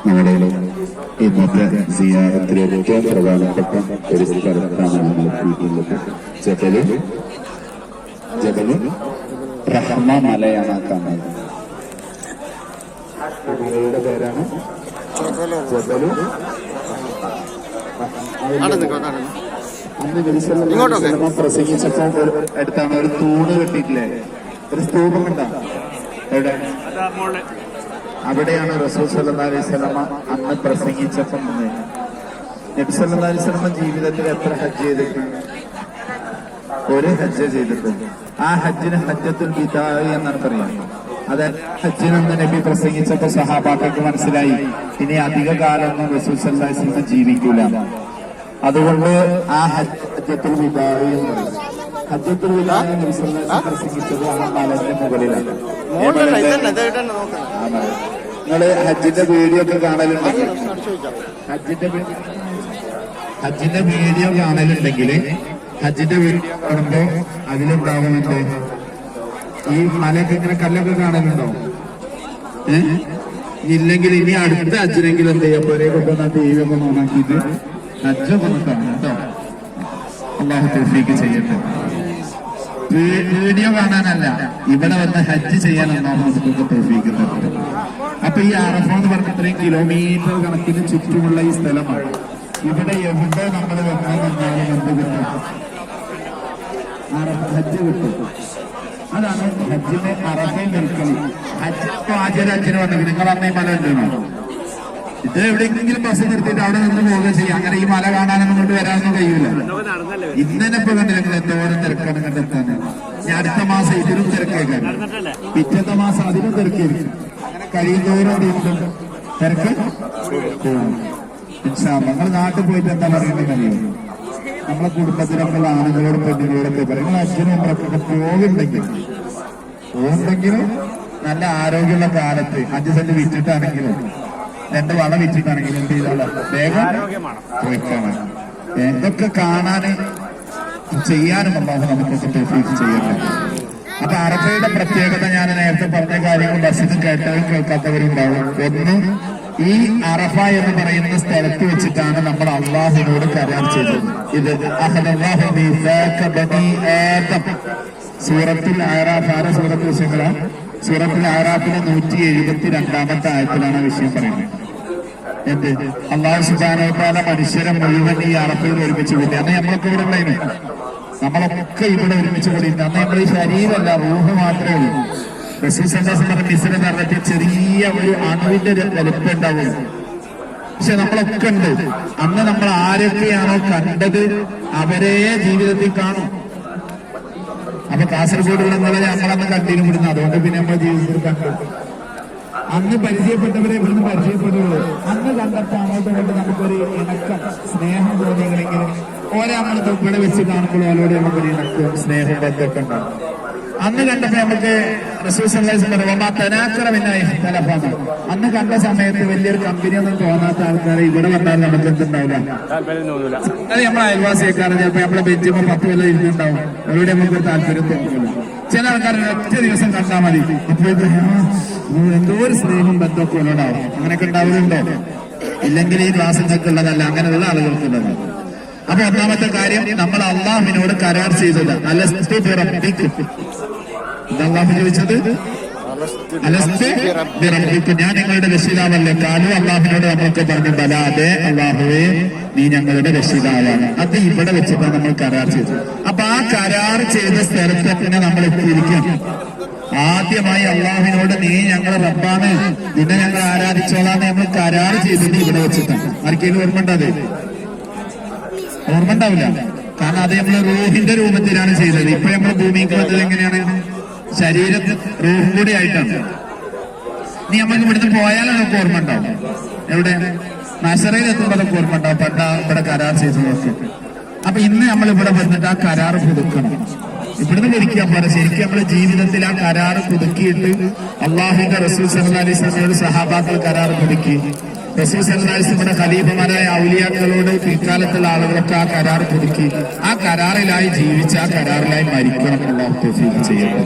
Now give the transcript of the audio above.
നമ്മുടെ ഇന്നത്തെ സിയാറത്തിലെ ഏറ്റവും പ്രധാനപ്പെട്ട ഒരു സ്ഥലത്താണ് നമ്മൾ എത്തിയിട്ടുള്ളത്. ജബലു റഹ്മ മലയാണ് ആ കാണുന്നത്. മലയുടെ പേരാണ് ജബലു. അന്ന് പ്രസംഗിച്ചപ്പോ അടുത്താണ് ഒരു തൂണ് കെട്ടിയിട്ടില്ലേ, ഒരു സ്തൂപം കണ്ടാ എവിടെ? അവിടെയാണ് റസൂൽ സല്ലല്ലാഹു അലൈഹി വസല്ലമ അന്ന് പ്രസംഗിച്ചപ്പം നബി സല്ലല്ലാഹു അലൈഹി വസല്ലമ ജീവിതത്തിൽ എത്ര ഹജ്ജ് ചെയ്തിട്ടുണ്ട്? ഒരു ഹജ്ജ് ചെയ്തിട്ടുണ്ട്. ആ ഹജ്ജിന് ഹജ്ജത്തുൽ വിദാ എന്നാണ് പറയുന്നത്. അതായത് ഹജ്ജിനൊന്ന് നബി പ്രസംഗിച്ചപ്പോ സഹാബാക്കൾക്ക് മനസ്സിലായി ഇനി അധിക കാലമൊന്നും റസൂൽ സല്ലല്ലാഹു അലൈഹി വസല്ലമ ജീവിക്കൂല. അതുകൊണ്ട് ആ ഹജ്ജത്തുൽ വിദാ എന്ന് പറയും. ഹജ്ജത്തുൽ വിദാ നബി സല്ലല്ലാഹു അലൈഹി വസല്ലം പ്രസംഗിച്ചത് ആ മലയുടെ മുകളിലാണ്. നിങ്ങള് ഹജ്ജിന്റെ വീഡിയോ ഒക്കെ കാണലുണ്ടെങ്കിൽ ഹജ്ജിന്റെ വീഡിയോ കാണലുണ്ടെങ്കിൽ ഹജ്ജിന്റെ വീഡിയോ കാണുമ്പോ അതിലുണ്ടാവുന്നുണ്ട് ഈ മലയൊക്കെ ഇങ്ങനെ കല്ലൊക്കെ കാണലുണ്ടോ? ഇല്ലെങ്കിൽ ഇനി അടുത്ത ഹജ്ജിനെങ്കിലും എന്ത് ചെയ്യാം, ഒരേ കൊണ്ടുവന്ന ടി വി ഒക്കെ ഓണാക്കിയിട്ട് ഹജ്ജൊക്കെ ഒന്ന് കാണാം കേട്ടോ. അല്ലാഹു തൗഫീഖ് ചെയ്യട്ടെ. വീഡിയോ കാണാനല്ല, ഇവിടെ വന്ന് ഹജ്ജ് ചെയ്യാനാണ് നമുക്ക് തൗഫീഖ് തരുന്നത്. അപ്പൊ ഈ അറഫ എന്ന് പറഞ്ഞ ഇത്രയും കിലോമീറ്റർ കണക്കിന് ചുറ്റുമുള്ള ഈ സ്ഥലമാണ്. ഇവിടെ എവിടെ നമ്മൾ വന്നാൽ നിന്നാലും എന്ത് കിട്ടും? ഹജ്ജ് കിട്ടും. അതാണ് ഹജ്ജിന്റെ അറഫയിൽ നിൽക്കല്. ഹജ്ജ് ആചാര്യ വന്നെങ്കിൽ നിങ്ങൾ അന്നേ മല ഉണ്ടോ? ഇത് എവിടെയെങ്കിലും ബസ് നിർത്തിയിട്ട് അവിടെ നിന്ന് പോവുക ചെയ്യാം. അങ്ങനെ ഈ മല കാണാനൊന്നും കൊണ്ട് വരാനൊന്നും കഴിയൂല. ഇന്നലെ ഇപ്പൊ കണ്ടില്ല നിങ്ങൾ എന്തോരം തിരക്കാണ് കണ്ടെത്താൻ. ഞാൻ അടുത്ത മാസം ഇതിലും തിരക്കേക്കാൻ, പിറ്റത്തെ മാസം അതിലും തിരക്കായിരിക്കും. അങ്ങനെ കഴിയുന്നവരോട് തിരക്ക് പോകും. നിങ്ങൾ നാട്ടിൽ പോയിട്ട് എന്താ പറയുന്നത് അറിയും? നമ്മളെ കുടുംബത്തിലൊക്കെയുള്ള ആണുങ്ങളോടും പെണ്ണുങ്ങളോടൊക്കെ പറയും നിങ്ങൾ അച്ഛനും നമ്മളൊക്കെ പോകുന്നെങ്കിലും നല്ല ആരോഗ്യമുള്ള കാലത്ത് 5 സെന്റ് വിറ്റിട്ടാണെങ്കിലും 2 വള വിറ്റിട്ടാണെങ്കിലും എന്ത് ചെയ്തോളാം, വേഗം പോയിക്കാണ്. എന്തൊക്കെ കാണാന് ചെയ്യാനും അല്ലാഹു നമുക്കൊക്കെ തൗഫീഖ് ചെയ്യട്ടെ. അപ്പൊ അറഫയുടെ പ്രത്യേകത ഞാൻ നേരത്തെ പറഞ്ഞ കാര്യങ്ങൾ ബസ്സിന് കേട്ടവരും കേൾക്കാത്തവരും ഉണ്ടാവും. ഒന്ന്, ഈ അറഫ എന്ന് പറയുന്ന സ്ഥലത്ത് വെച്ചിട്ടാണ് നമ്മൾ അള്ളാഹുവിനോട് കരാർ ചെയ്തത്. ഇത് അഹദല്ലാഹു മീസാക ബനി ആദം സൂറത്തുൽ അഅറാഫ്. ആര സൂറത്ത് വിഷയങ്ങളാണ്? സൂറത്തുൽ അഅറാഫിലെ 172-ാമത്തെ ആയത്തിലാണ് വിഷയം പറയുന്നത്. എന്ത്? അല്ലാഹു സുബ്ഹാനഹു വ തആല മനുഷ്യരെ മുഴുവൻ ഈ അറഫയിൽ ഒരുമിച്ച് കൂട്ടി. അന്ന് നമ്മളൊക്കെ ഇവിടെ ഉണ്ടായിരുന്നു, നമ്മളൊക്കെ ഇവിടെ ഒരുമിച്ച് കൂടിയിട്ട്. അന്ന് നമ്മൾ ഈ ശരീരമല്ല, റൂഹ് മാത്രമേ ഉള്ളൂ. റസൂൽ സല്ലല്ലാഹു അലൈഹി വസല്ലം മിസ്രിൽ പറഞ്ഞിട്ട് ചെറിയ ഒരു അണുവിന്റെ വലിപ്പം ഉണ്ടാവും. പക്ഷെ നമ്മളൊക്കെ ഉണ്ട്. അന്ന് നമ്മൾ ആരൊക്കെയാണോ കണ്ടത് അവരെ ജീവിതത്തിൽ കാണും. അപ്പൊ കാസർഗോഡുള്ള നമ്മളന്ന് കണ്ടിരുന്നു വിടുന്നു. അതുകൊണ്ട് പിന്നെ നമ്മുടെ ജീവിതത്തിൽ കണ്ടു. അന്ന് പരിചയപ്പെട്ടവരെ ഇവിടുന്ന് പരിചയപ്പെടുള്ളൂ. അന്ന് കണ്ടപ്പോ അങ്ങോട്ട് കൊണ്ട് നമുക്കൊരു ഇണക്കം, സ്നേഹം തോന്നിയെങ്കിലും ഓരോ നമ്മൾ ഇവിടെ വെച്ച് കാണുമ്പോൾ അവരോട് നമുക്കൊരു ഇണക്കവും സ്നേഹവും ബന്ധമൊക്കെ ഉണ്ടാവും. അന്ന് കണ്ടപ്പോ നമുക്ക് റസൂൽ സല്ലല്ലാഹു അലൈഹി വസല്ലം അന്ന് കണ്ട സമയത്ത് വലിയൊരു കമ്പനിയൊന്നും തോന്നാത്ത ആൾക്കാരെ ഇവിടെ വന്നാൽ നമുക്ക് എന്തുണ്ടാവില്ല, അത് നമ്മളെ അയൽവാസിയേക്കാരൻ ചിലപ്പോ നമ്മളെ ബെഞ്ചിമോ 10 കൊല്ലം ഇരുന്നുണ്ടാവും. അവരോട് നമുക്കൊരു താല്പര്യം തോന്നില്ല. ചില ആൾക്കാർ ഒറ്റ ദിവസം കണ്ടാൽ മതി, അപ്പോഴത്തെ എന്തോ ഒരു സ്നേഹം ബന്ധമൊക്കെ ഉള്ളതാവും. അങ്ങനെയൊക്കെ ഉണ്ടാവുന്നുണ്ടോ? ഇല്ലെങ്കിൽ ഈ ക്ലാസ്സുകൾക്ക് ഉള്ളതല്ല, അങ്ങനെയുള്ള ആളുകൾക്കുള്ളത്. അപ്പൊ ഒന്നാമത്തെ കാര്യം, നമ്മൾ അള്ളാഹുവിനോട് കരാർ ചെയ്തത് അലസ്തു ബിറബ്ബിക്കും. അള്ളാഹു ചോദിച്ചത് അലസ്തു ബിറബ്ബിക്കും, ഞാൻ നിങ്ങളുടെ രക്ഷിതാവല്ലേ? കാലു അള്ളാഹുവിനോട് നമ്മൾക്ക് പറഞ്ഞു ബലാ, അതെ അള്ളാഹുവേ നീ ഞങ്ങളുടെ രക്ഷിതാവാണ്. അത് ഇവിടെ വെച്ചിട്ടാണ് നമ്മൾ കരാർ ചെയ്തത്. അപ്പൊ ആ കരാർ ചെയ്ത സ്ഥലത്ത് തന്നെ നമ്മൾ എത്തിയിരിക്കും. ആദ്യമായി അള്ളാഹുവിനോട് നീ ഞങ്ങളെ റബ്ബാണ്, നിന്നെ ഞങ്ങൾ ആരാധിച്ചോളാന്ന് നമ്മൾ കരാർ ചെയ്തത് ഇവിടെ വെച്ചിട്ടാണ്. ആർക്കെങ്കിലും ഓർമ്മ ഉണ്ടത്? ഓർമ്മ ഉണ്ടാവില്ല. കാരണം അത് നമ്മൾ റൂഹിന്റെ രൂപത്തിലാണ് ചെയ്തത്. ഇപ്പൊ നമ്മൾ ഭൂമിക്ക് വന്നത് എങ്ങനെയാണ്? ശരീരത്തിൽ റൂഹും കൂടി ആയിട്ടാണ്. നീ നമുക്ക് ഇവിടുന്ന് പോയാലും നമുക്ക് ഓർമ്മ ഉണ്ടാവും. എവിടെ? മശറയിൽ എത്തുമ്പോൾ നമുക്ക് ഓർമ്മ ഉണ്ടാവും പണ്ട ഇവിടെ കരാർ ചെയ്തതൊക്കെ. അപ്പൊ ഇന്ന് നമ്മൾ ഇവിടെ വന്നിട്ട് ആ കരാർ പുതുക്കണം. ഇവിടുന്ന് പുതുക്കിയാൽ പോലെ ശരിക്കും നമ്മുടെ ജീവിതത്തിൽ ആ കരാർ പുതുക്കിയിട്ട് അള്ളാഹുവിന്റെ റസൂൽ സല്ലല്ലാഹു അലൈഹി വസല്ലമയുടെ സഹാബാക്കൾ കരാർ പുതുക്കി. റസൂൽ സല്ലല്ലാഹു അലൈഹി വസല്ലമയുടെ ഖലീഫമാരായ ഔലിയാക്കളോട് പിൽക്കാലത്തുള്ള ആളുകളൊക്കെ ആ കരാർ പുതുക്കി. ആ കരാറിലായി ജീവിച്ച് ആ കരാറിലായി മരിക്കണം. അല്ലാഹു തൗഫീഖ് ചെയ്യട്ടെ.